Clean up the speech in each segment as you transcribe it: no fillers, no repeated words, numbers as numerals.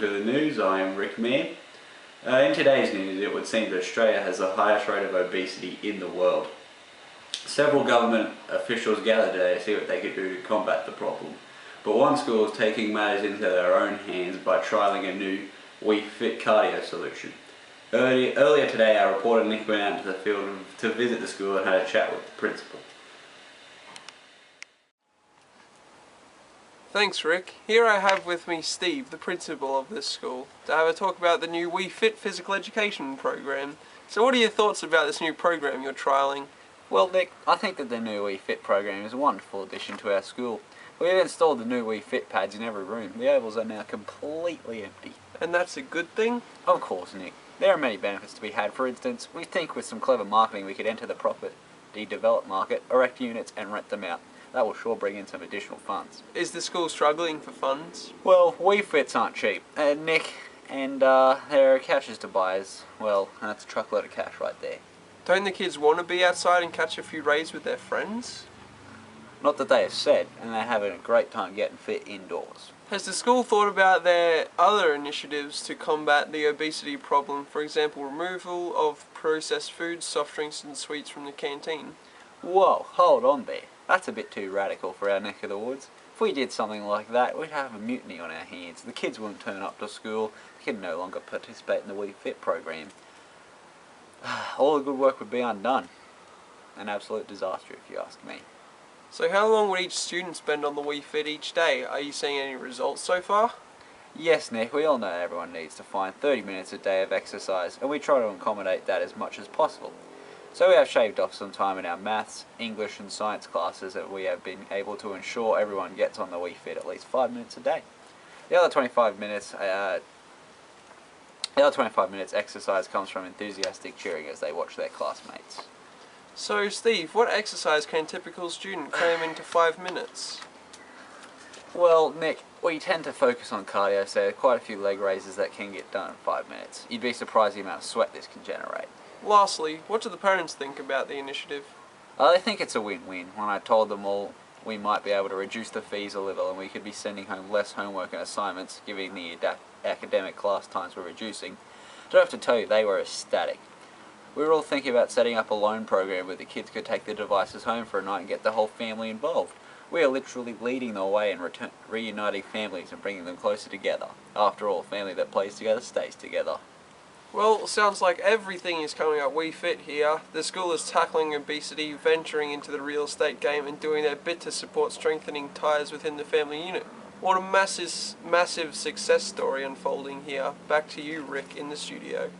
welcome to the news. I am Rick Mann. In today's news, it would seem that Australia has the highest rate of obesity in the world. Several government officials gathered today to see what they could do to combat the problem. But one school is taking matters into their own hands by trialling a new unfit cardio solution. Earlier today, our reporter Nick went out into the field to visit the school and had a chat with the principal. Thanks, Rick. Here I have with me Steve, the principal of this school, to have a talk about the new unfit physical education program. So what are your thoughts about this new program you're trialling? Well, Nick, I think that the new unfit program is a wonderful addition to our school. We've installed the new unfit pads in every room. The ovals are now completely empty. And that's a good thing? Of course, Nick. There are many benefits to be had. For instance, we think with some clever marketing we could enter the property developed market, erect units and rent them out. That will sure bring in some additional funds. Is the school struggling for funds? Well, unfits aren't cheap, Nick, and there are couches to buy as well, and that's a truckload of cash right there. Don't the kids want to be outside and catch a few rays with their friends? Not that they have said, and they're having a great time getting fit indoors. Has the school thought about their other initiatives to combat the obesity problem, for example removal of processed foods, soft drinks and sweets from the canteen? Whoa, hold on there. That's a bit too radical for our neck of the woods. If we did something like that, we'd have a mutiny on our hands. The kids wouldn't turn up to school, they could no longer participate in the unfit program. All the good work would be undone. An absolute disaster if you ask me. So how long would each student spend on the unfit each day? Are you seeing any results so far? Yes, Nick, we all know everyone needs to find 30 minutes a day of exercise, and we try to accommodate that as much as possible. So we have shaved off some time in our maths, English and science classes that we have been able to ensure everyone gets on the unfit at least 5 minutes a day. The other 25 minutes exercise comes from enthusiastic cheering as they watch their classmates. So Steve, what exercise can a typical student cram into 5 minutes? Well, Nick, we tend to focus on cardio, so there are quite a few leg raises that can get done in 5 minutes. You'd be surprised the amount of sweat this can generate. Lastly, what do the parents think about the initiative? They think it's a win-win. When I told them all we might be able to reduce the fees a little and we could be sending home less homework and assignments, given the academic class times we're reducing, I don't have to tell you, they were ecstatic. We were all thinking about setting up a loan program where the kids could take their devices home for a night and get the whole family involved. We are literally leading the way in reuniting families and bringing them closer together. After all, a family that plays together stays together. Well, sounds like everything is coming up unfit here. The school is tackling obesity, venturing into the real estate game and doing their bit to support strengthening ties within the family unit. What a massive success story unfolding here. Back to you, Rick, in the studio.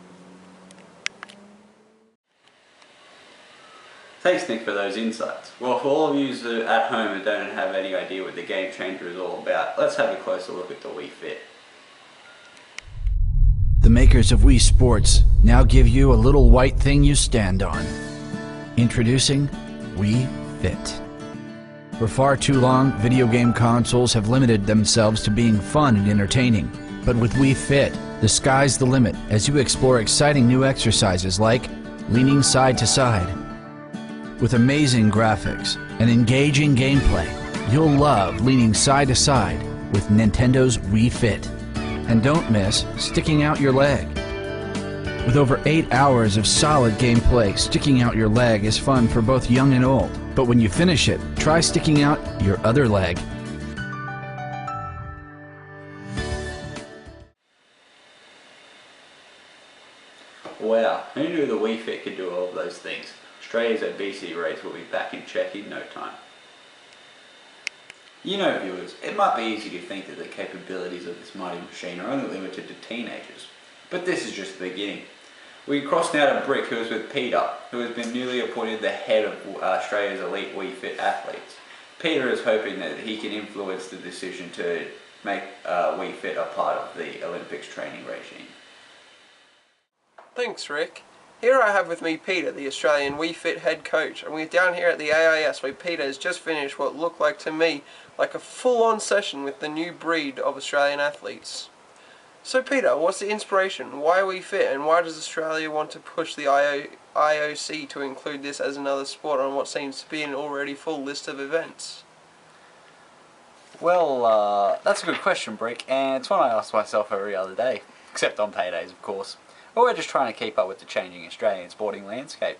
Thanks, Nick, for those insights. Well, for all of you at home who don't have any idea what the Game Changer is all about, let's have a closer look at the unfit. The makers of Wii Sports now give you a little white thing you stand on. Introducing Wii Fit. For far too long, video game consoles have limited themselves to being fun and entertaining. But with Wii Fit, the sky's the limit as you explore exciting new exercises like leaning side to side. With amazing graphics and engaging gameplay, you'll love leaning side to side with Nintendo's Wii Fit. And don't miss sticking out your leg. With over 8 hours of solid gameplay, sticking out your leg is fun for both young and old. But when you finish it, try sticking out your other leg. Wow, who knew the unfit could do all of those things? Australia's obesity rates will be back in check in no time. You know, viewers, it might be easy to think that the capabilities of this mighty machine are only limited to teenagers, but this is just the beginning. We cross now to Brick, who is with Peter, who has been newly appointed the head of Australia's elite unfit athletes. Peter is hoping that he can influence the decision to make unfit a part of the Olympics training regime. Thanks, Rick. Here I have with me Peter, the Australian unfit head coach, and we're down here at the AIS where Peter has just finished what looked like to me like a full-on session with the new breed of Australian athletes. So Peter, what's the inspiration? Why unfit, and why does Australia want to push the IOC to include this as another sport on what seems to be an already full list of events? Well, that's a good question, Brick, and it's one I ask myself every other day, except on paydays, of course. But we're just trying to keep up with the changing Australian sporting landscape.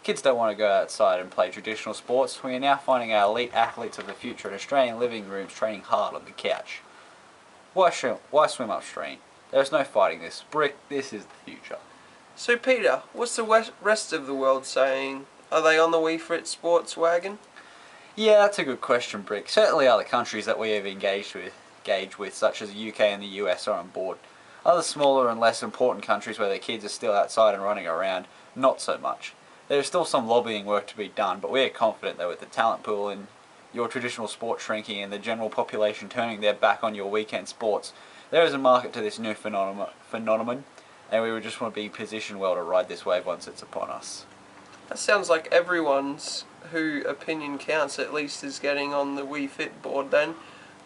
Kids don't want to go outside and play traditional sports. We are now finding our elite athletes of the future in Australian living rooms training hard on the couch. Why swim upstream? There's no fighting this. Brick, this is the future. So Peter, what's the rest of the world saying? Are they on the We Fit sports wagon? Yeah, that's a good question, Brick. Certainly other countries that we have engaged with, such as the UK and the US, are on board. Other smaller and less important countries where their kids are still outside and running around, not so much. There is still some lobbying work to be done, but we are confident that with the talent pool and your traditional sport shrinking and the general population turning their back on your weekend sports, there is a market to this new phenomenon, and we would just want to be positioned well to ride this wave once it's upon us. That sounds like everyone's who opinion counts at least is getting on the We Fit board then.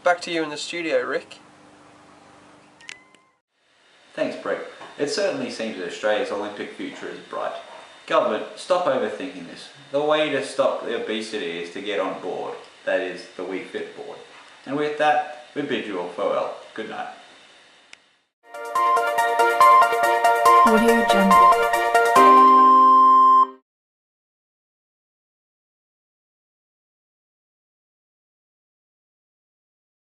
Back to you in the studio, Rick. Thanks, Brick. It certainly seems that Australia's Olympic future is bright. Government, stop overthinking this. The way to stop the obesity is to get on board. That is, the We Fit board. And with that, we bid you all farewell. Good night. Audio Jungle.